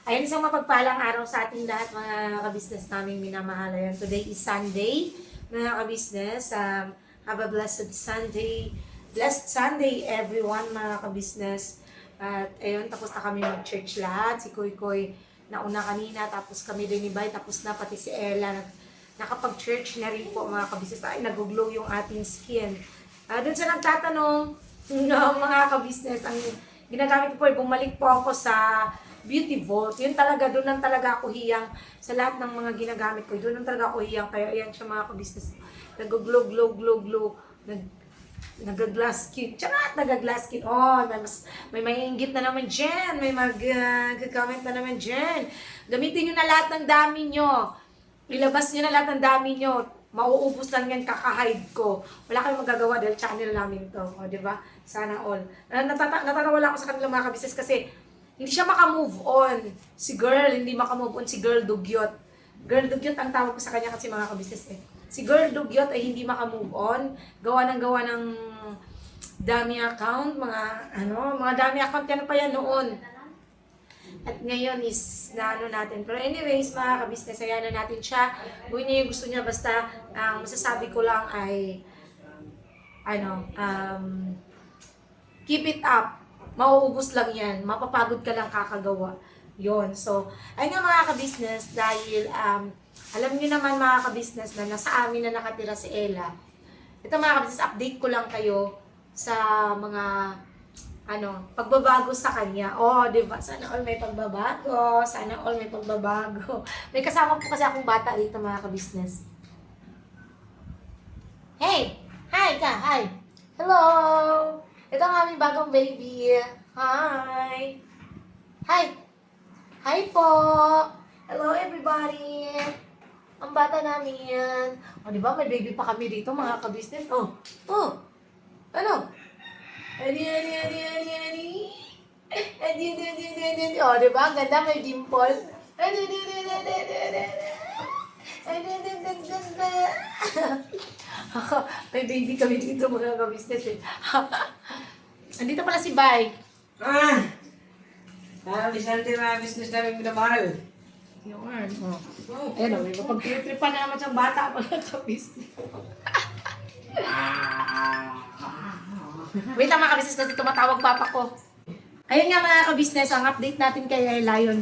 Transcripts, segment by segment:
Ayan, isang mapagpalang araw sa ating lahat, mga kabisnes namin minamahalayan. Today is Sunday, mga kabisnes. Have a blessed Sunday. Blessed Sunday, everyone, mga kabisnes. At ayun, tapos na kami mag-church lahat. Si Kuy Kuy nauna kanina, tapos kami din ni Bay, tapos na pati si Ella. Nakapag-church na rin po, mga kabisnes. Ay, nag-glow yung ating skin. Doon sa nagtatanong, no, mga kabisnes, ang ginagamit ko po, bumalik po ako sa Beauty Vault. Yun talaga, doon lang talaga ako hiyang sa lahat ng mga ginagamit ko. Doon lang talaga ako hiyang. Kaya ayan siya, mga kabisnes. Nag-glow, glow, glow, glow. Nag-glass skin. Charot! Nag-glass skin. Oh, may maiinggit na naman dyan. May mag-comment na naman dyan. Gamitin nyo na lahat ng dami nyo. Ilabas nyo na lahat ng dami nyo. Mauubos lang yan, kaka-hide ko. Wala kayong magagawa dahil channel namin to. O, diba? Sana all. Natatawa lang ako sa kanila, mga kabisnes, kasi hindi siya makamove on. Si girl, hindi makamove on. Si girl dugyot. Girl dugyot ang tawag ko sa kanya kasi, mga kabisnes eh. Si girl dugyot ay hindi makamove on. Gawa ng dummy account. Mga dummy account yan pa yan noon. At ngayon is na natin. Pero anyways, mga kabisnes, ayan na natin siya. Gawin niya yung gusto niya. Basta, ang masasabi ko lang ay, keep it up. Mauubos lang yan. Mapapagod ka lang kakagawa. Yon. So, ayun nga, mga kabisnes, dahil alam niyo naman, mga kabisnes, na nasa amin na nakatira si Ella. Ito, mga kabisnes, update ko lang kayo sa mga pagbabago sa kanya. Oh, di ba? Sana all may pagbabago. Sana all may pagbabago. May kasama po kasi akong bata dito, mga kabisnes. Hey! Hi ka! Hi! Hello! Ito ang aming bagong baby. Hi! Hi! Hi po! Hello, everybody! Ang bata namin. O, di ba? May baby pa kami dito, mga kabisnes. Oh! Oh! Ano? Adi. O, di ba? Ang ganda, may dimple. Adi. May baby kami dito, mga kabisnes eh. Andito pala si Bay. Bisante mga business namin minamahal. Yung Ayan o, may mapag-trip-tripan na naman siyang bata pala sa business. Wait lang, mga kabisnes, kasi tumatawag papa ko. Ayun nga, mga kabisnes, ang update natin kay Lion.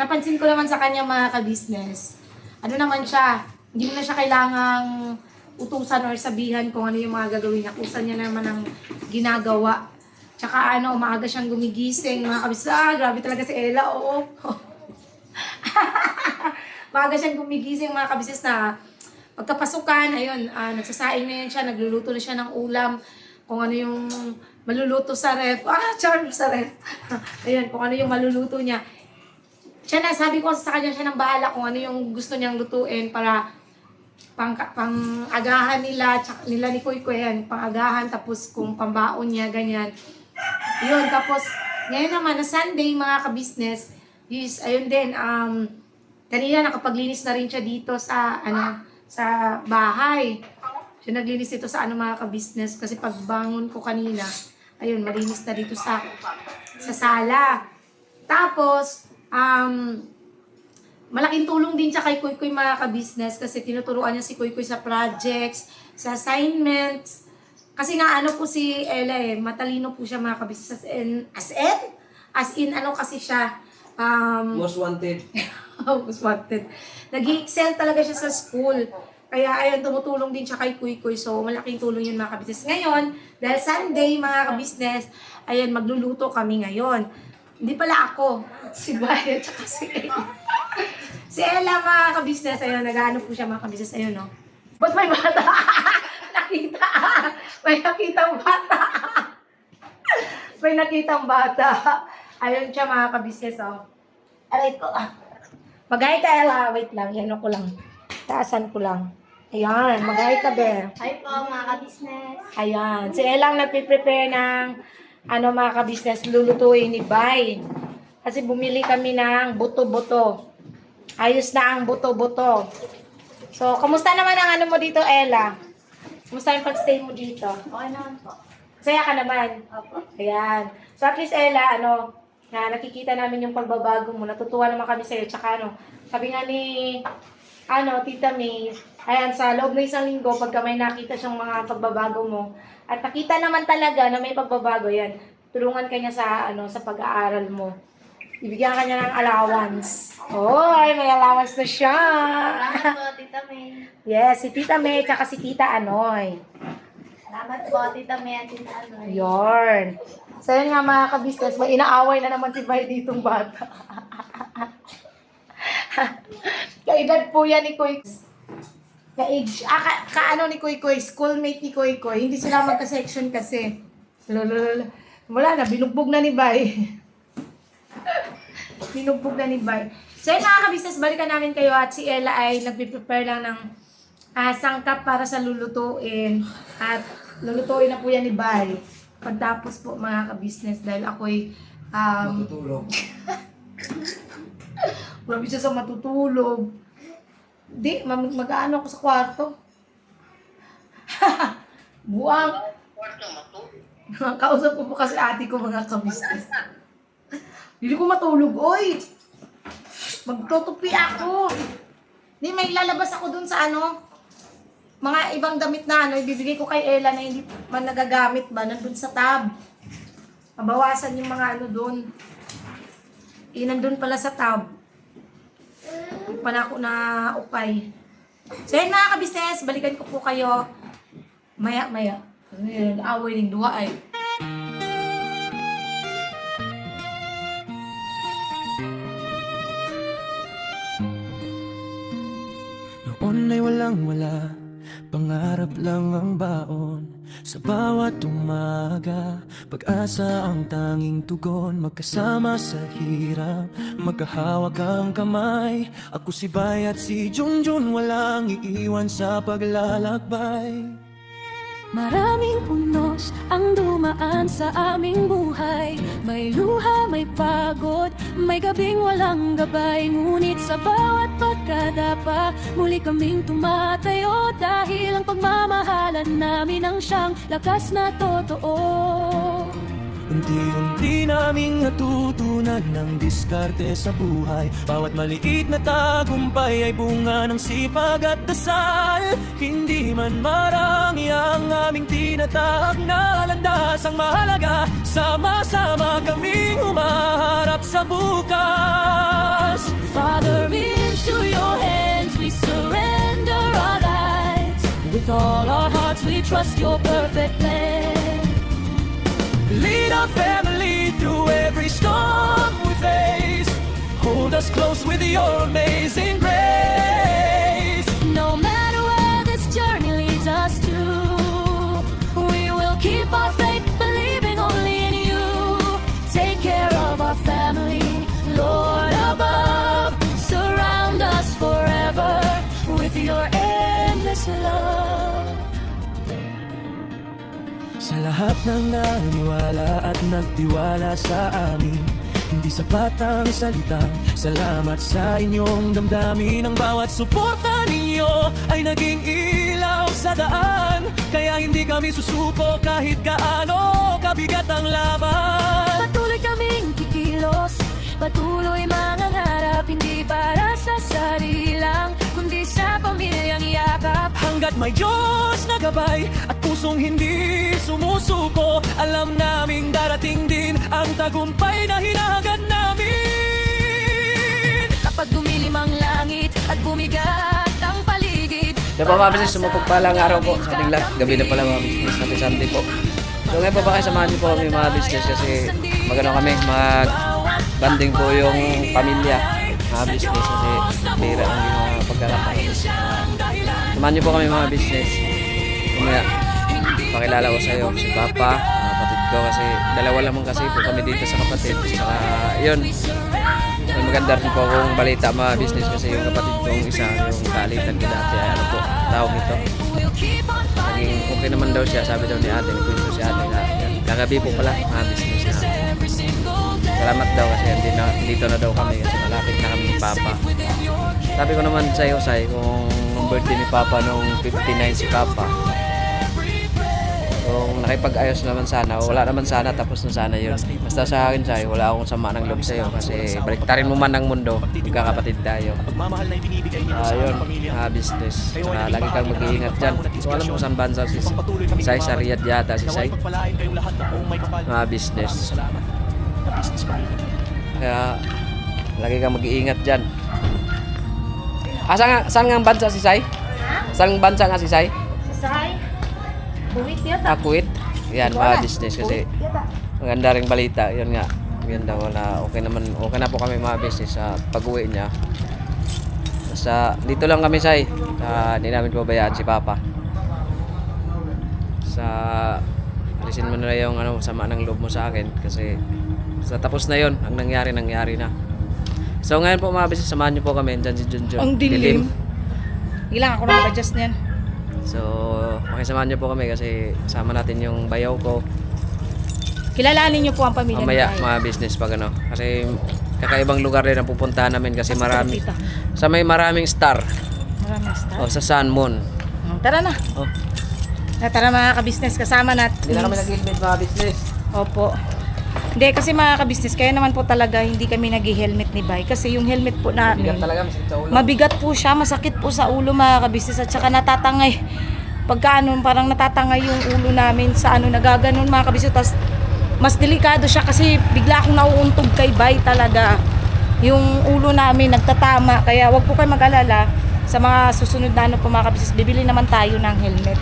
Napansin ko naman sa kanya, mga kabisnes. Naman siya, hindi mo na siya kailangang utusan or sabihan kung ano yung mga gagawin niya. Kusa niya naman ang ginagawa. Tsaka umaga siyang gumigising, mga kabisnes. Grabe talaga si Ella, oo. Maaga siyang gumigising, mga kabisnes, na pagkapasukan, ayun, nagsasaing na yan siya, nagluluto na siya ng ulam, kung ano yung maluluto sa ref. Charm sa ref. Ayun, kung ano yung maluluto niya. Siya na, sabi ko sa kanya, siya nang bahala kung ano yung gusto niyang lutuin para pang-agahan nila, tsaka nila ni Kuy Kuy, yan, pang-agahan, tapos kung pambaon niya, ganyan. Yun, tapos, ngayon naman, na Sunday, mga kabisnes, is, ayun din, kanina nakapaglinis na rin siya dito sa, sa bahay. Siya naglinis dito sa mga kabisnes, kasi pagbangon ko kanina, ayun, malinis na dito sa sala. Tapos, malaking tulong din siya kay Kuy Kuy, mga kabisnes, kasi tinuturuan niya si Kuy Kuy sa projects, sa assignments. Kasi nga po si Ella matalino po siya, mga kabisnes, as in kasi siya, Most wanted. most wanted. Nag-excel talaga siya sa school. Kaya ayun, tumutulong din siya kay Kuy Kuy. So, malaking tulong yun, mga kabisnes. Ngayon, dahil Sunday, mga kabisnes, ayun, magluluto kami ngayon. Hindi pala ako. Si Bayan, tsaka si Ella. Si Ella, mga kabisnes, ayun, nag-ano po siya, mga kabisnes, ayun, no? Ba't may bata? Nakita. May nakitang bata. May nakitang bata. Ayun siya, mga kabisnes, oh. Aray ko, Mag-hi ka, Ella. Wait lang, yan ko lang. Taasan ko lang. Ayan, mag-hi ka, Be. Hi po, mga ka-business. Ayan. Si Ella ang nagpiprepare ng mga kabisnes, lulutuin ni Bay. Kasi bumili kami ng buto-buto. Ayos na ang buto-buto. So, kamusta naman ang mo dito, Ella? Kamusta yung pag-stay mo dito? Okay naman po. Saya ka naman. Opo. Ayan. So, at least, Ella, Na nakikita namin yung pagbabago mo. Natutuwa naman kami sa'yo. Tsaka sabi nga ni Tita May, ayan, sa loob ng isang linggo, pagka may nakita siyang mga pagbabago mo, at nakita naman talaga na may pagbabago yan, tulungan ka niya sa pag-aaral mo. Ibigyan ka niya ng allowance. Ay, may allowance na siya. Salamat po, Tita May. Yes, si Tita May, tsaka si Tita Anoy. Salamat po, Tita May at Tita Anoy. Yorn. So yun nga mga ka-business, may inaaway na naman si Bay ditong bata. Kaedad po yan ni Kuy. Ka-age, ka-ano ni Kuy Kuy, schoolmate ni Kuy Kuy. Hindi sila magka-section kasi. Wala na, binugbog na ni Bay. Binugbog na ni Bay. So yun mga ka-business, balikan namin kayo at si Ella ay nagpiprepare lang ng sangkap para sa lulutuin. At lulutuin na po yan ni Bay. Pagtapos po mga ka-business dahil ako'y Matutulog. grabe siya sa matutulog. Di, mag-ano ako sa kwarto. Buang. Kausap ko po kasi ate ko mga ka-business. Hindi ko matulog, oy. Magtutupi ako. Di, may lalabas ako dun sa mga ibang damit na ibibigay ko kay Ella na hindi man nagagamit ba, nandun sa tab. Mabawasan yung mga dun. Nandun pala sa tab. Hindi pa na ako na ukay. So yun mga ka-business, balikan ko po kayo maya-maya. Away ng duwa ay. Noon ay walang-wala, pangarap lang ang baon. Sa bawat umaga, pag-asa ang tanging tugon. Magkasama sa hirap, magkahawak ang kamay. Ako si Bay at si Junjun, walang iiwan sa paglalakbay. Maraming unos ang dumaan sa aming buhay. May luha, may pagod, may gabing walang gabay. Ngunit sa bawat pagkadapa, muli kaming tumatayo. Dahil ang pagmamahalan namin ang siyang lakas na totoo. Unti-unti naming natutunan ng diskarte sa buhay. Bawat maliit na tagumpay ay bunga ng sipag at dasal. Hindi man marami ang aming tinatahak na landas. Ang mahalaga, sama-sama kaming humaharap sa bukas. Father, into your hands we surrender our lives. With all our hearts we trust your perfect plan. Lead our family through every storm we face. Hold us close with your amazing grace. No matter where this journey leads us to, we will keep our faith, believing only in you. Take care of our family, Lord above. Surround us forever with your endless love. Sa lahat ng naniwala at nagtiwala sa amin, hindi sapat ang salitang salamat sa inyong damdamin. Ang bawat suporta ninyo ay naging ilaw sa daan. Kaya hindi kami susuko kahit gaano kabigat ang laban. Patuloy kaming kikilos, patuloy mangangarap. Hindi para sa sarili lang, kundi sa pamilyang yakap. Hanggat may Diyos na gabay at pusong hindi sumusuko, alam naming darating din ang tagumpay na hinahangad namin. Kapag dumilim ang langit at bumigat ang paligid. Yan po mga business, sumapagpalang araw po sa ating lahat. Gabi na pala mga business, happy Sunday po. So ngayon po ba kayo, samahan niyo po kami mga business kasi magano kami, mag-banding po yung pamilya. Mga business kasi bira ang mga pagkakataon. Samahan niyo po kami mga business. Kumaya, pakilala ko sa iyo si Papa, kapatid ko kasi dalawa lamang kasi po kami dito sa kapatid. Saka yun, may maganda rin po akong balita mga business kasi yung kapatid kong isa, yung kaalitan ko dati ay ano po, tawag ito. Naging okay naman daw siya, sabi daw ni ate, nagkwento si ate na yun, kagabi po pala mga business na salamat daw kasi dito na daw kami kasi malapit na kami ni Papa. Sabi ko naman sa iyo, Sai, kung birthday ni Papa nung 59 si Papa, Kung nakipag-ayos naman sana, o wala naman sana, tapos na sana yun. Basta sa akin sa'yo, wala akong sama ng loob sa'yo kasi baliktarin mo man ang mundo, magkakapatid tayo. Yun, business. Lagi kang mag-iingat dyan. So alam mo saan bansa si Sai, sa Riyadh yata si Sai. Business. Kaya lagi kang mag-iingat dyan. Saan nga ang bansa si Sai? Saan bansa nga si Sai? Sai, Kuwait yata. Kuwait. Yan, mga business kasi maganda ring balita. Yun nga. Maganda, wala. Okay na po kami mga business sa pag-uwi niya. Basta dito lang kami, Sai. Hindi namin pabayaan si Papa. Alisin mo na yung sama ng loob mo sa akin kasi tapos na yon. Ang nangyari na. So ngayon po mga business, samahan niyo po kami. Diyan si Junjun. Ang dilim. Ilang ako na mag-adjust niyan. So, makisamahan niyo po kami kasi sama natin yung bayaw ko. Kilalanin niyo po ang pamilya Mamaya, ni Sai. mga business pag Kasi kakaibang lugar din ang pupuntahan namin kasi marami. Sa may maraming star. Maraming star. O sa Sun Moon. Tara na. Oh. Tara mga ka-business, kasama natin. Hindi na kami nag-helmet mga business. Opo. Hindi, kasi mga ka-business, kaya naman po talaga hindi kami nag-helmet ni Bay. Kasi yung helmet po namin, Bigat talaga, masakit sa ulo. mabigat po siya, masakit po sa ulo mga ka-business. At saka natatangay. Pagka parang natatangay yung ulo namin sa nagaganon mga ka-business. Tapos mas delikado siya kasi bigla akong nauuntog kay Bay talaga. Yung ulo namin nagtatama. Kaya wag po kayo mag-alala. Sa mga susunod na po mga ka-business, bibili naman tayo ng helmet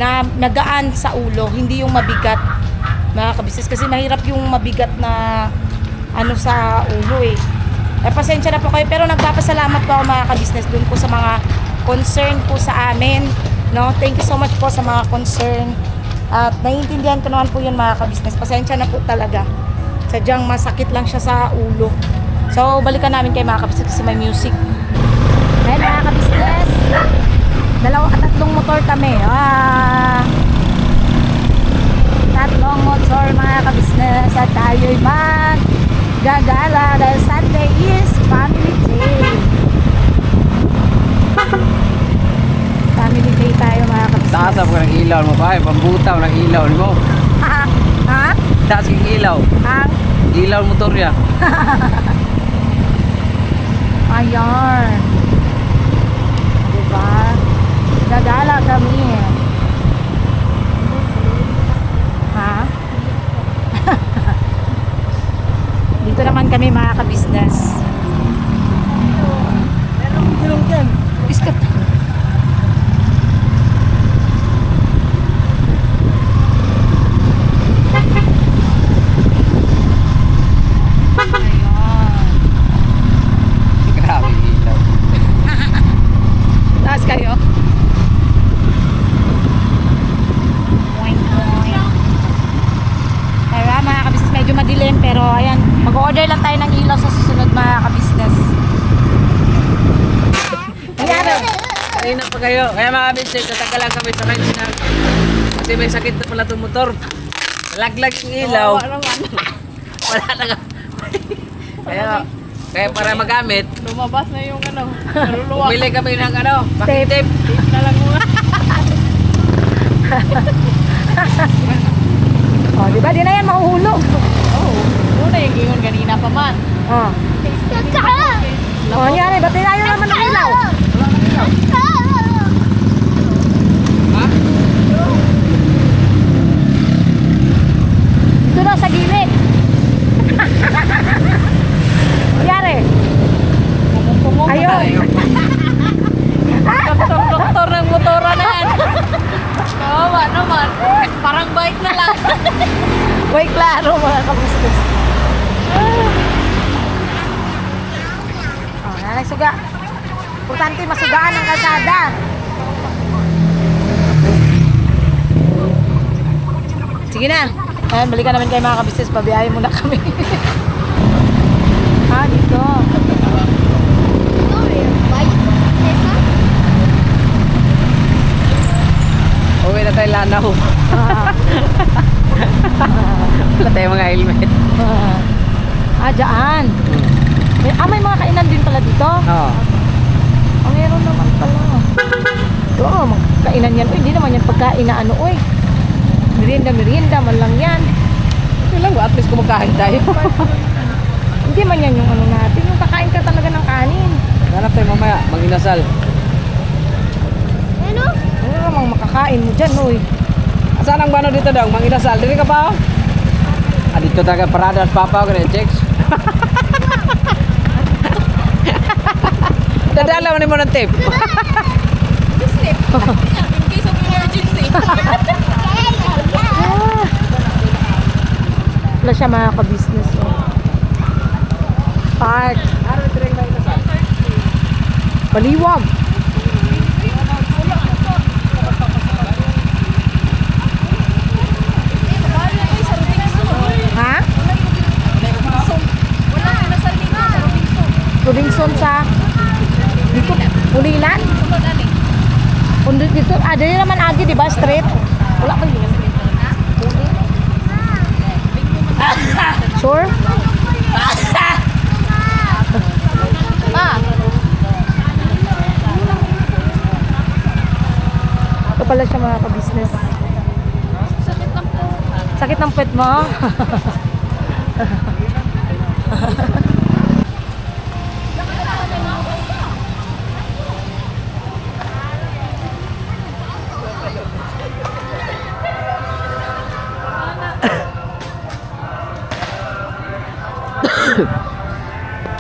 na nagaan sa ulo, hindi yung mabigat mga kabisnes kasi mahirap yung mabigat na sa ulo pasensya na po kayo pero nagpapasalamat po ako mga kabisnes dun po sa mga concern po sa amin, no? Thank you so much po sa mga concern at naiintindihan ko naman po yun mga kabisnes, pasensya na po talaga, sadyang masakit lang siya sa ulo. So balikan namin kay mga kabisnes kasi may music. Ngayon mga kabisnes, 3 motor kami. Tatlong motor mga ka-business at tayo'y mag-gagala dahil Sunday is family day. Family day tayo mga ka-business. Taas ako ng ilaw mo pa, pambutaw ng ilaw mo. Ha? Taas yung ilaw. Ang? Ilaw motor ya. Ayan. Diba? Gagala kami. Ha? Dito naman kami mga ka-business. Biskat. Grabe yung ilaw. Taas kayo? Kaya mga ka-business, medyo madilim pero ayan, mag-order lang tayo ng ilaw sa susunod mga ka-business. Ayan. Kanina pa kayo. Kaya mga business, natagalan kami sa kayo sinabi. Kasi may sakit na pala itong motor. Laglag yung ilaw. Wala na kaya para magamit, Lumabas na yung naluluwa. bumili kami ng pakitip. Na lang muna. Oh, di ba? Di na yan mahuhulog. Una yung gingon kanina pa man. Oh. Oh, nangyari. Ba't tayo naman ng ilaw? Ha? Dito na sa gilid. Nangyari. Ayun. Doktor ng motora na yan. Kawawa naman. Parang bike na lang. Way klaro mga kabustos. Oh, nanay suga. Importante masugaan ang kalsada. Sige na. Ayan, balikan namin kayo mga kabisnes. Pabiyahe muna kami. Dito. Uwi na tayo lanaw. Wala tayong mga helmet. Dyan. May mga kainan din pala dito. Oo. Meron naman pala. Oo, kainan yan. Hindi naman yan pagkain na Merienda man lang yan. Okay lang, at least kumakain tayo. Hindi man yan yung ano natin. Yung kakain ka talaga ng kanin. Hanap tayo mamaya, manginasal. Ano namang makakain mo dyan, oy? Saan ang bano dito daw? Manginasal, dili ka pa? Dito talaga parada sa papa ko na checks. Dadala mo ng tape. In case of emergency. Wala siya mga ka-business. Oh. Park. Baliwag. Ha? Robinson sa dito Ulilan. Kundi dito, ada naman agi di ba street? Wala pa yun. Sure? Ito pala siya mga ka-business. Sakit ng pet mo?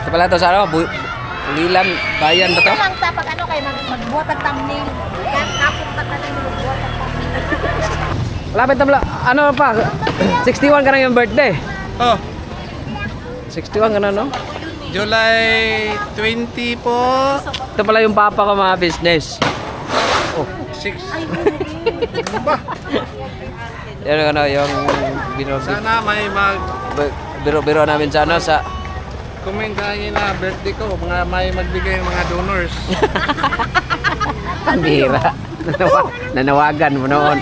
Ito pala ito sa ano? Bulilan, bayan ba ito? lang ta pag ano kayo magbuhat ang thumbnail. Yan napunta ka lang magbuhat ang thumbnail. Malapit na pala. Ano pa? 61 ka na yung birthday. Oh, 61 ka na, no? July 20 po. Ito pala yung papa ko mga business. Oh, 6. Ano ba? yan ano, yung Sana may biro-biro namin sa ano, sa komentahin na birthday ko. May magbigay ng mga donors. Pambira. Nanawagan mo noon.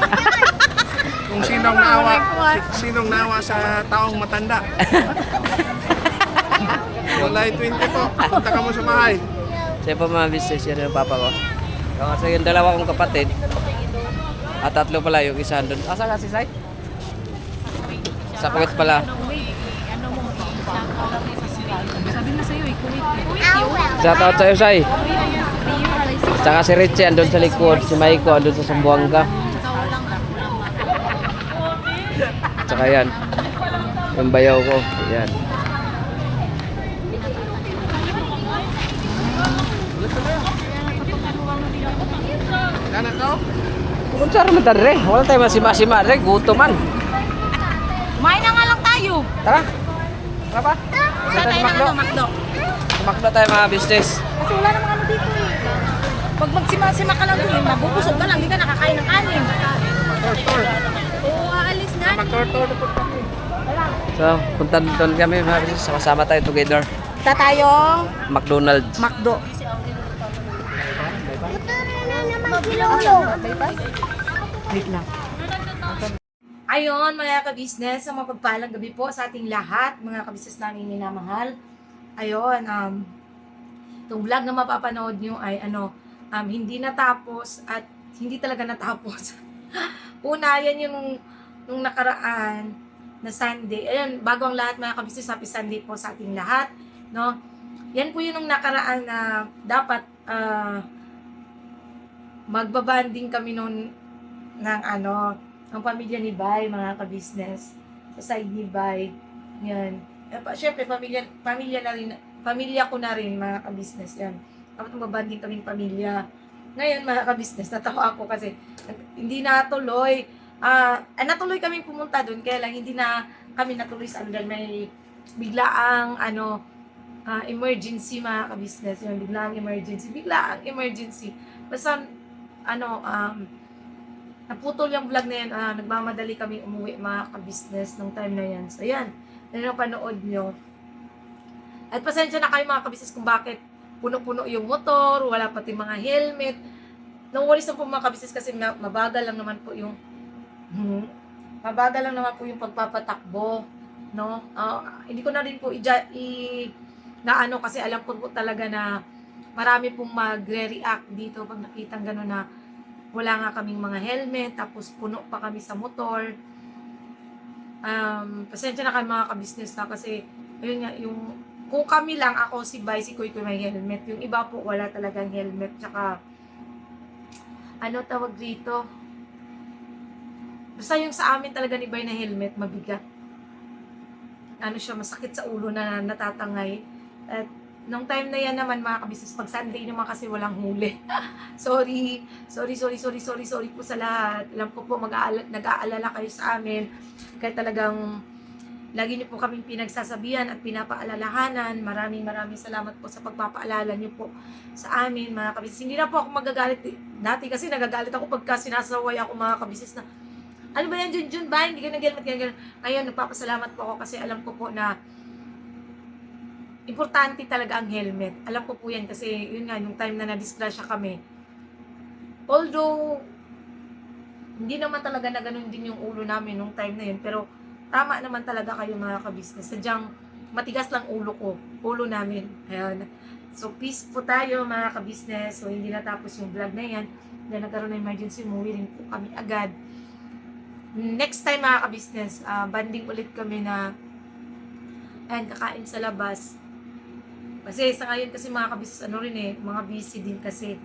Kung sinong nawa sa taong matanda. July 20 po. Punta ka mo sa bahay. Siya pa mga business, yan yung papa ko. Kasi yung dalawa kong kapatid, at tatlo pala yung isa doon. Asa ka si Sai? Sa Kuwait pala. Shout out sa'yo, Sai. Saka si Richie andun sa likod, si Maiko andun sa Sambuanga. Saka yan, yung bayaw ko, yan. Kanan ka? Kung saan naman tayo, wala tayo masima-sima, guto man. Kumain na nga lang tayo. Tara, tara pa. Wala tayo ng ano, McDo. Tumakbo tayo mga business. Kasi wala namang ano dito eh. Pag magsima-sima ka lang doon, mabubusog ka lang, hindi ka nakakain ng kanin. Oo, aalis na. Mag-tortor po kami. So, punta doon kami mga business, sama-sama tayo together. Punta tayong McDonald's. McDo. Wait lang. Ayon mga ka-business, sa mapagpalang gabi po sa ating lahat, mga ka-business namin minamahal. Ayon, itong vlog na mapapanood nyo ay hindi natapos at hindi talaga natapos. Una, yan yung nung nakaraan na Sunday. Ayun, bago ang lahat mga ka-business, happy Sunday po sa ating lahat. No? Yan po yung nung nakaraan na dapat magbabanding kami noon ng ang pamilya ni Bay, mga ka-business, sa side ni Bay. Yan. Siyempre, pamilya ko na rin, mga ka-business. Yan. Dapat magbabanding kaming pamilya. Ngayon, mga ka-business, natawa ako kasi hindi natuloy. Natuloy kaming pumunta doon, kaya lang hindi na kami natuloy sa dahil may biglaang emergency, mga ka-business. Yan, biglaang emergency. Basta naputol yung vlog na yan, nagmamadali kami umuwi mga ka-business nung time na yan. So yan, yan ang panood nyo. At pasensya na kayo mga ka-business kung bakit puno-puno yung motor, wala pati mga helmet. Nung walis na po mga ka-business kasi mabagal lang naman po yung pagpapatakbo. No? Hindi ko na rin po kasi alam ko po talaga na marami pong magre-react dito pag nakitang gano'n na wala nga kaming mga helmet, tapos puno pa kami sa motor. Pasensya na kayo mga ka-business na kasi, ayun nga, yung, kung kami lang, ako, si Bay, si Kuy may helmet. Yung iba po, wala talagang helmet. Tsaka, ano tawag dito? Basta yung sa amin talaga ni Bay na helmet, mabigat. Ano siya, masakit sa ulo na natatangay. At, nung time na yan naman mga kabisnes, pag Sunday naman kasi walang huli. sorry po sa lahat. Alam ko po nag-aalala kayo sa amin. Kaya talagang lagi niyo po kaming pinagsasabihan at pinapaalalahanan. Maraming salamat po sa pagpapaalala niyo po sa amin mga kabisnes. Hindi na po ako magagalit. Dati kasi nagagalit ako pagka sinasaway ako mga kabisnes na ano ba yan, Jun ba? Hindi ka nag-helmet, ganyan. Ngayon, nagpapasalamat po ako kasi alam ko po na importante talaga ang helmet. Alam ko po yan kasi yun nga, yung time na na-disgrasya kami. Although, hindi naman talaga na ganun din yung ulo namin nung time na yun. Pero, tama naman talaga kayo mga ka-business. Sadyang, matigas lang ulo namin. Ayan. So, peace po tayo mga ka-business. So, hindi natapos yung vlog na yan. Dahil nagkaroon ng emergency, umuwi rin po kami agad. Next time mga ka-business, banding ulit kami na kakain sa labas. Kasi sa ngayon kasi mga kabisnes, mga busy din kasi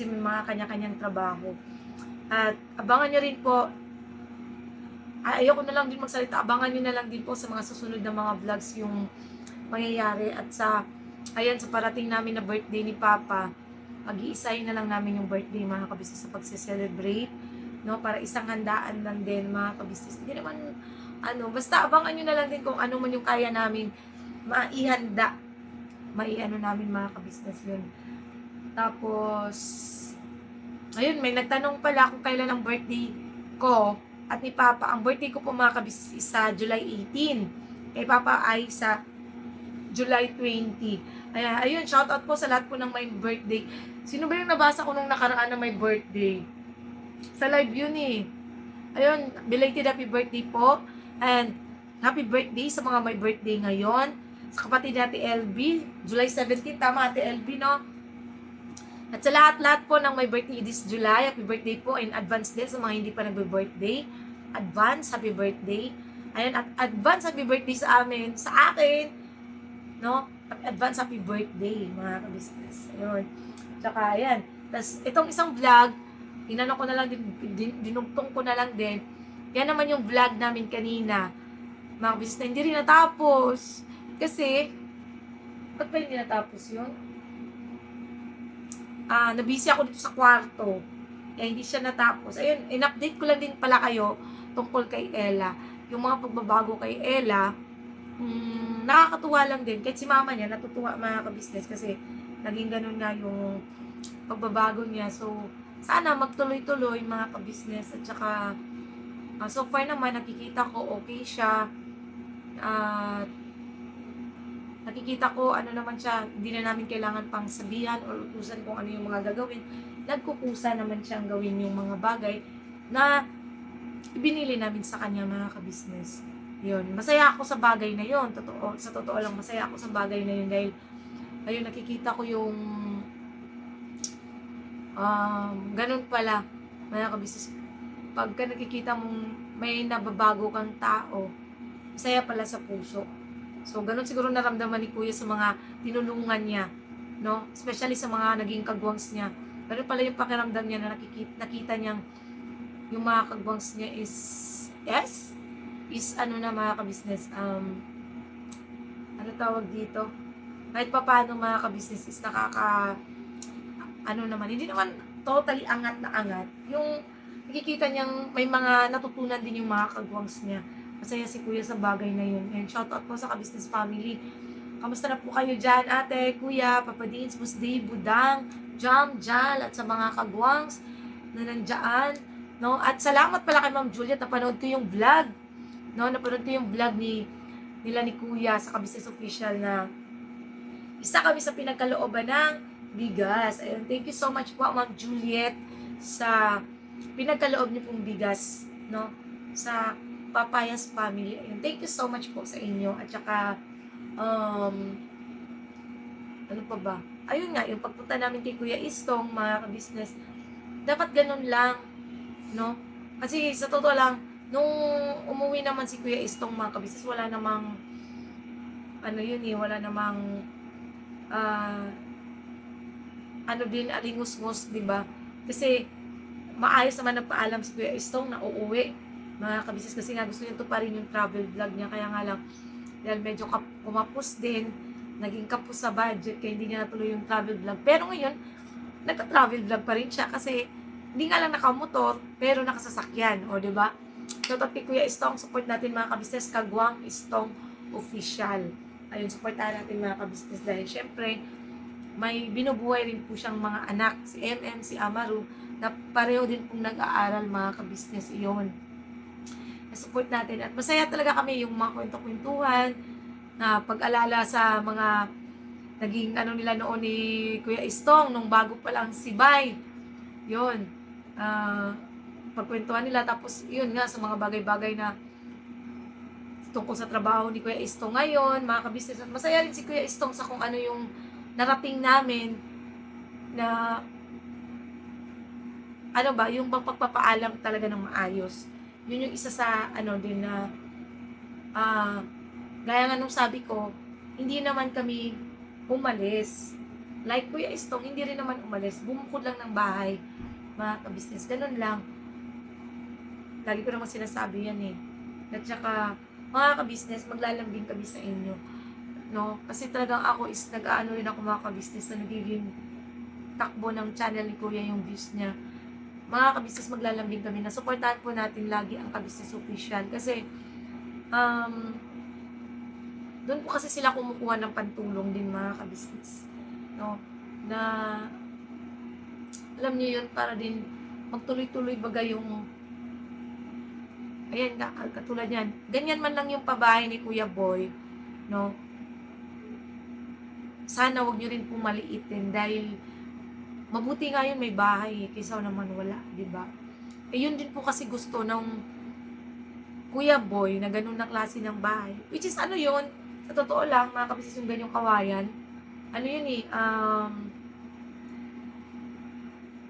may mga kanya-kanyang trabaho. At abangan nyo rin po, ayoko na lang din magsalita, abangan nyo na lang din po sa mga susunod na mga vlogs yung mangyayari. At sa parating namin na birthday ni Papa, mag-iisahin na lang namin yung birthday mga kabisnes sa pagse-celebrate. No, para isang handaan lang din mga kabisnes. Hindi naman, basta abangan nyo na lang din kung ano man yung kaya namin maihanda. Namin mga ka-business yun. Tapos, ayun, may nagtanong pala kung kailan ang birthday ko at ni Papa. Ang birthday ko po mga ka-business is sa July 18. Kay Papa ay sa July 20. Ayun, shoutout po sa lahat po ng may birthday. Sino ba yung nabasa ko nung nakaraan na may birthday? Sa live yun eh. Ayun, belated happy birthday po. And happy birthday sa mga may birthday ngayon. Sa kapatid natin LB, July 17, tama Ate LB, no? At sa lahat-lahat po ng may birthday this July, happy birthday po in advance din sa mga hindi pa nagbe-birthday. Advance, happy birthday. Ayan, at advance happy birthday sa amin, sa akin, no? Advance happy birthday, mga ka-business. Ayun. Tsaka, ayan. Tapos, itong isang vlog, dinugtong ko na lang din. Yan naman yung vlog namin kanina. Mga ka-business na hindi rin natapos. Kasi, ba't ba hindi natapos yun? Nabisi ako dito sa kwarto. Kaya hindi siya natapos. Ayun, in-update ko lang din pala kayo tungkol kay Ella. Yung mga pagbabago kay Ella, nakakatuwa lang din. Kahit si mama niya, natutuwa mga ka-business kasi naging ganun nga yung pagbabago niya. So, sana magtuloy-tuloy mga ka-business. At saka, so far naman, nakikita ko okay siya. At nakikita ko naman siya, hindi na namin kailangan pang sabihan o utusan kung ano yung mga gagawin. Nagkukusa naman siyang gawin yung mga bagay na ibinili namin sa kanya mga ka-business. Yun, masaya ako sa bagay na yun. Sa totoo lang, masaya ako sa bagay na yun dahil ayun, nakikita ko yung ganun pala mga ka-business. Pagka nakikita mong may nababago kang tao, masaya pala sa puso. So, ganun siguro naramdaman ni Kuya sa mga tinulungan niya, no? Especially sa mga naging kagwangs niya. Ganun pala yung pakiramdam niya na nakita niyang yung mga kagwangs niya is na mga ka-business, ano tawag dito? Kahit pa paano mga ka-business is hindi naman totally angat na angat. Yung nakikita niyang may mga natutunan din yung mga kagwangs niya. Masaya si Kuya sa bagay na yun. And shoutout po sa ka-business family. Kamusta na po kayo dyan, ate, kuya, Papa Deans, Boss Dave, Budang, Jam, Jal, at sa mga kagwangs na nandiyan. No? At salamat pala kay Ma'am Juliet, napanood ko yung vlog. No? Napanood ko yung vlog nila ni Kuya sa ka-business official na isa kami sa pinagkalooban ng bigas. Ayun, thank you so much po, Ma'am Juliet, sa pinagkaloob niyo pong bigas, no? Sa Papayas family. Ayun, thank you so much po sa inyo. At saka, ano pa ba? Ayun nga, yung pagpunta namin kay Kuya Istong, mga ka-business, dapat ganun lang, no? Kasi sa totoo lang, nung umuwi naman si Kuya Istong mga kabisnes, wala namang, wala namang, ano din, alingusngos, di ba? Kasi, maayos naman nagpaalam si Kuya Istong na uuwi, mga kabisnes, kasi nga gusto niya to pa rin yung travel vlog niya, kaya nga lang, dahil medyo kumapos din, naging kapos sa budget, kaya hindi niya natuloy yung travel vlog. Pero ngayon, nagka-travel vlog pa rin siya, kasi, hindi nga lang nakamotor, pero nakasasakyan, o di ba? So, kay Kuya Istong, support natin mga kabisnes, Kagwang Istong Official. Ayun, supportahan natin mga kabisnes dahil syempre, may binubuhay rin po siyang mga anak, si MM, si Amaru, na pareho din pong nag-aaral mga kabisnes iyon. Na-support natin at masaya talaga kami yung mga kwento-kwentuhan, na pag-alala sa mga naging nila noon ni Kuya Istong, nung bago pa lang si Bay. Yun. Pagkwentuhan nila, tapos yun nga, sa mga bagay-bagay na tungkol sa trabaho ni Kuya Istong ngayon, mga kabisnes. At masaya rin si Kuya Istong sa kung ano yung narating namin na yung pagpapaalam talaga ng maayos. Yun yung isa sa din na gaya nga nung sabi ko, hindi naman kami umalis. Like Kuya Istong, hindi rin naman umalis. Bumukod lang ng bahay, mga kabisnes. Ganun lang. Lagi ko naman sinasabi yan eh. At saka, mga kabisnes, maglalambing kami sa inyo. No? Kasi talagang ako is nag-aano rin ako mga kabisnes na nagiging takbo ng channel ni Kuya yung views niya. Mga kabisnes, maglalambing kami na supportahan po natin lagi ang Kabisnes Official. Kasi, doon po kasi sila kumukuha ng pantulong din mga kabisnes. No? Na, alam niyo yun, para din magtuloy-tuloy baga yung ayan nga, katulad yan. Ganyan man lang yung pabahay ni Kuya Boy, no? Sana wag nyo rin pong maliitin dahil mabuti nga yun may bahay kaysa naman wala, di ba? Yun din po kasi gusto ng Kuya Boy na ganun na klase ng bahay. Which is yun? Sa totoo lang, mga kabisnes yung ganyong kawayan. Yun eh,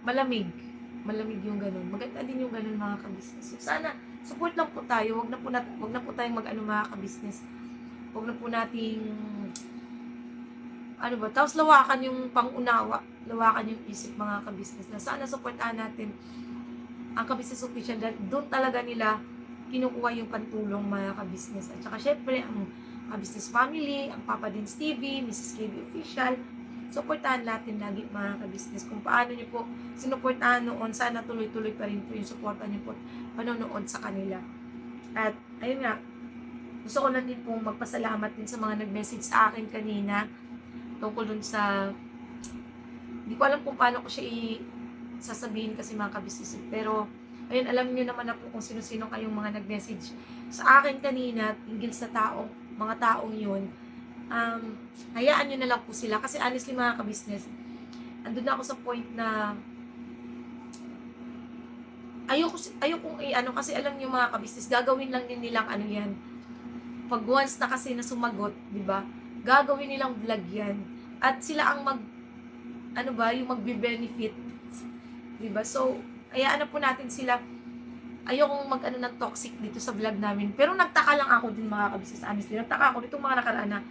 malamig. Malamig yung ganun. Maganda din yung ganun mga kabisnes. So, sana, support lang po tayo. Wag na po tayong mga kabisnes. Wag na po nating tapos lawakan yung pangunawa, lawakan yung isip mga kabisnes na sana supportahan natin ang Kabisnes Official dahil doon talaga nila kinukuha yung pantulong mga kabisnes. At saka syempre ang Kabisnes Family, ang Papa Dins TV, Mrs. KB Official, supportahan natin lagi mga kabisnes. Kung paano nyo po sinuportahan noon, sana tuloy-tuloy pa rin po yung suporta nyo po panonood sa kanila. At ayun nga, gusto ko lang din po magpasalamat din sa mga nag-message sa akin kanina tungkol dun sa, hindi ko alam kung paano ko siya sasabihin kasi mga kabisnes. Pero ayun, alam niyo naman na po kung sino-sino kayong mga nag-message sa akin kanina hinggil sa mga taong yun. Hayaan nyo na lang po sila. Kasi honestly mga kabisnes, andun na ako sa point na ayokong kasi alam nyo mga kabisnes, gagawin lang din nilang yan. Pag once na kasi na sumagot, di ba? Gagawin nilang vlog yan. At sila ang yung magbe-benefit. Di ba? So, hayaan na po natin sila. Ayokong ng toxic dito sa vlog namin. Pero nagtaka lang ako din mga kabisnes, honestly. Nagtaka ako ditong mga nakaraan na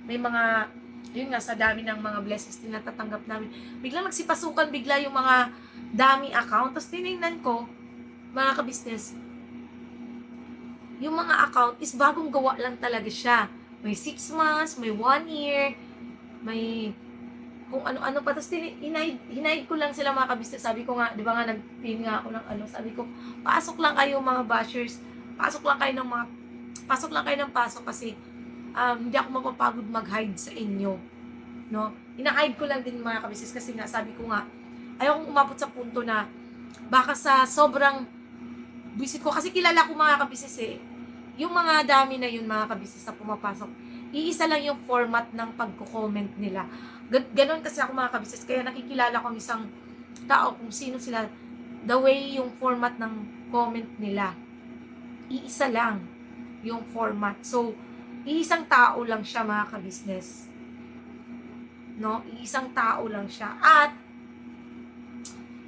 may mga, yun nga, sa dami ng mga blessings din natatanggap namin. Biglang nagsipasukan bigla yung mga dami account. Tapos tinignan ko, mga kabisnes, yung mga account is bagong gawa lang talaga siya. May 6 months, may 1 year, may kung ano-ano pa. Tapos hinaid ko lang sila mga kabisnes. Sabi ko nga, di ba nga, nag-pin nga ako ng sabi ko, pasok lang kayo mga bashers, pasok lang kayo ng pasok kasi hindi ako mapapagod mag-hide sa inyo. No? Ina-hide ko lang din mga kabisnes kasi nga, sabi ko nga, ayokong umabot sa punto na baka sa sobrang visit ko, kasi kilala ko mga kabisnes yung mga dami na yun mga kabisnes na pumapasok, iisa lang yung format ng pagko-comment nila. Ganon kasi ako mga kabisnes, kaya nakikilala ko ang isang tao kung sino sila, the way yung format ng comment nila. Iisa lang yung format. So, iisang tao lang siya mga kabisnes. No? Iisang tao lang siya. At,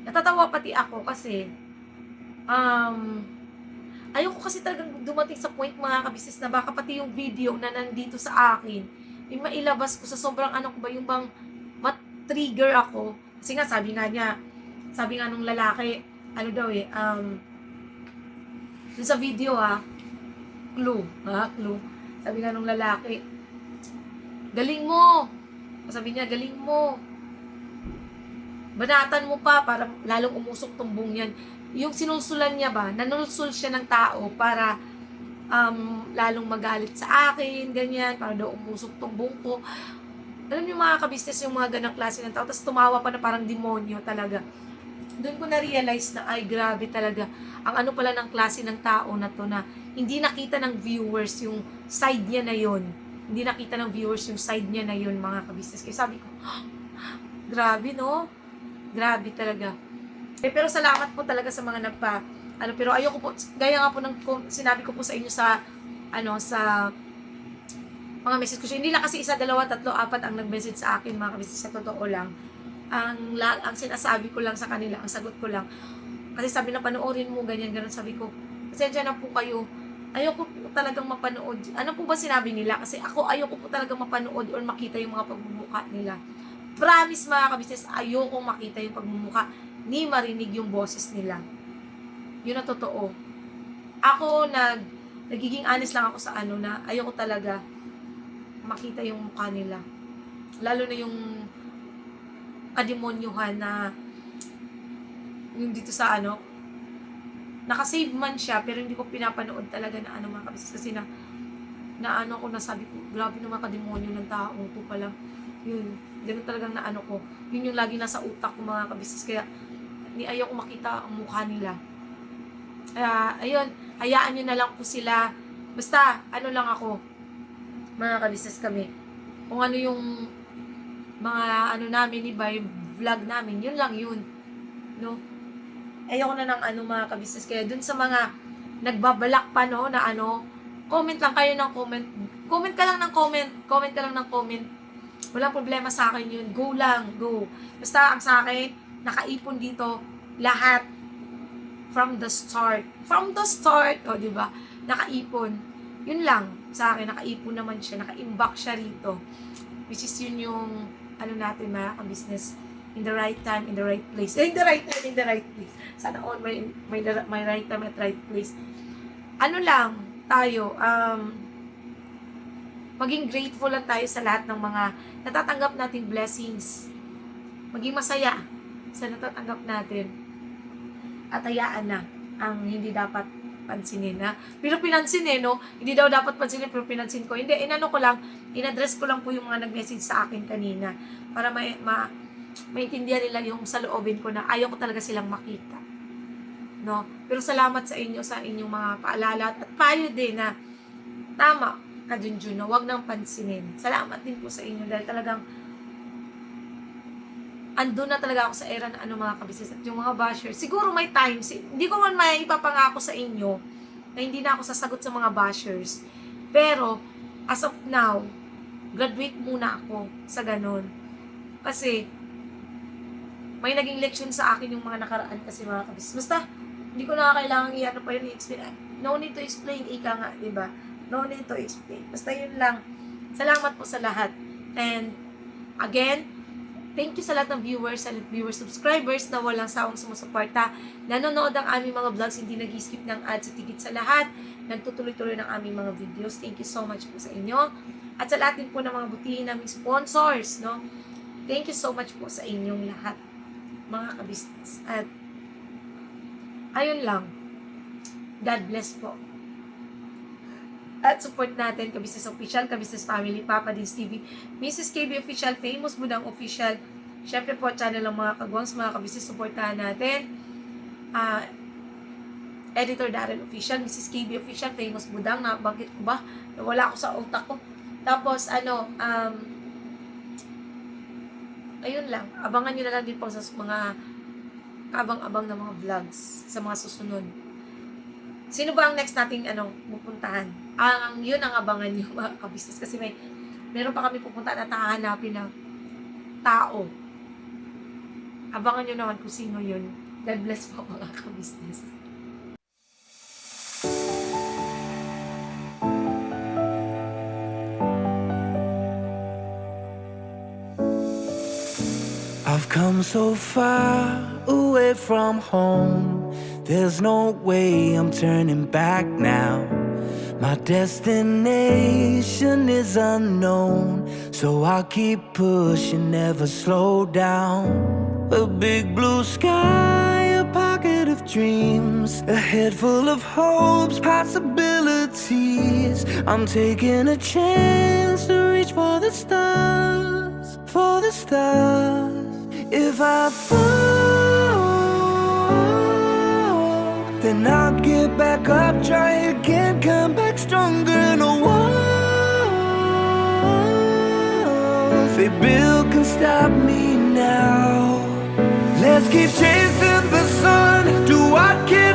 natatawa pati ako kasi, ayoko kasi talagang dumating sa point mga kabisnes na baka pati yung video na nandito sa akin, yung mailabas ko sa sobrang ano ko ba, yung bang mat-trigger ako. Kasi nga, sabi nga nung lalaki, ano daw dun sa video clue. Sabi nga nung lalaki, galing mo. Sabi niya, galing mo. Banatan mo pa para lalong umusok tumbong yan. Yung sinulsulan niya ba, nanulsul siya ng tao para lalong magalit sa akin, ganyan, para daw umusok tumbong ko. Alam niyo mga kabisnes, yung mga ganang klase ng tao, tapos tumawa pa na parang demonyo talaga. Doon ko na-realize na, ay grabe talaga, ang ano pala ng klase ng tao na to na hindi nakita ng viewers yung side niya na yon. Hindi nakita ng viewers yung side niya na yon mga kabisnes. Kaya sabi ko, grabe no? Grabe talaga. Pero salamat po talaga sa mga pero ayoko po, gaya nga po ng sinabi ko po sa inyo sa mga message ko siya. Hindi lang kasi 1, 2, 3, 4 ang nag-message sa akin mga kabisnes, sa totoo lang. Ang sinasabi ko lang sa kanila, ang sagot ko lang. Kasi sabi na panoorin mo, ganyan, sabi ko, pasensya na po kayo. Ayoko po talagang mapanood. Ano po ba sinabi nila? Kasi ako ayoko po talagang mapanood or makita yung mga pagmumukha nila. Promise mga kabisnes, ayoko makita yung pagmumukha ni marinig yung boses nila. Yun ang totoo. Ako nagiging honest lang ako sa na ayoko talaga makita yung mukha nila. Lalo na yung kademonyuhan na yung dito sa nakasave man siya pero hindi ko pinapanood talaga na mga kabisnes kasi ko nasabi ko, grabe naman kademonyo ng tao to pala. Yun, ganun talagang ko. Yun yung lagi nasa utak ko mga kabisnes, kaya ayaw ko makita ang mukha nila. Ayun, hayaan nyo na lang po sila. Basta, lang ako, mga kabisnes kami. Kung ano yung mga namin, iba, yung vlog namin, yun lang yun. No? Ayaw ko na ng mga kabisnes. Kaya dun sa mga nagbabalak pa, no, na comment lang kayo ng comment. Comment ka lang ng comment. Comment ka lang ng comment. Walang problema sa akin yun. Go lang, go. Basta ang sa akin, nakaipon dito lahat from the start. From the start, diba? Nakaipon. Yun lang sa akin, nakaipon naman siya, naka-imbak siya rito. Which is yun yung natin mga business, in the right time, in the right place. In the right time, in the right place. Sana all may right time at right place. Lang tayo, maging grateful lang tayo sa lahat ng mga natatanggap nating blessings. Maging masaya sa natatanggap natin. At hayaan na ang hindi dapat pansinin Pero pinansin no? Hindi daw dapat pansinin pero pinansin ko. Hindi, in-address ko lang po yung mga nag-message sa akin kanina para maintindihan nila yung sa loobin ko na ayaw ko talaga silang makita. No? Pero salamat sa inyong mga paalala at payo din na tama ka Junjun, na huwag nang pansinin. Salamat din po sa inyo dahil talagang andun na talaga ako sa era na mga kabisnes at yung mga bashers. Siguro may time, hindi ko man may ipapangako sa inyo na hindi na ako sasagot sa mga bashers. Pero, as of now, graduate muna ako sa ganun. Kasi, may naging leksyon sa akin yung mga nakaraan kasi mga kabisnes. Basta, hindi ko na kailangan pa yun i-explain. No need to explain, ika nga, diba? No need to explain. Basta yun lang. Salamat po sa lahat. And, again, thank you sa lahat ng viewers, subscribers na walang sawang sumusuporta. Nanonood ang aming mga vlogs, hindi nag-skip ng ads at higit sa lahat. Nagtutuloy-tuloy ng aming mga videos. Thank you so much po sa inyo. At sa lahat din po ng mga butihin naming sponsors, no? Thank you so much po sa inyong lahat, mga kabisnes. At, ayun lang. God bless po. At support natin, Kabisnes Official, Kabisnes Family, Papa Dins TV, Mrs. KB Official, Famous Budang Official. Syempre po, channel ng mga kagwangs, mga kabisnes, supportahan natin. Editor Darren Official, Mrs. KB Official, Famous Budang, nabanggit ko ba? Wala ako sa utak ko. Tapos, ayun lang, abangan nyo na lang din po sa mga kabang-abang na mga vlogs sa mga susunod. Sino ba ang next nating pupuntahan? Yun ang abangan nyo mga kabisnes kasi meron pa kami pupuntahan at hahanapin na tao. Abangan nyo naman kung sino yun. God bless po mga ka-business. I've come so far away from home. There's no way I'm turning back now. My destination is unknown, so I'll keep pushing, never slow down. A big blue sky, a pocket of dreams, a head full of hopes, possibilities. I'm taking a chance to reach for the stars, for the stars. If I fall, then I'll get back up, try again, come back stronger. No walls they build can stop me now. Let's keep chasing the sun, do what can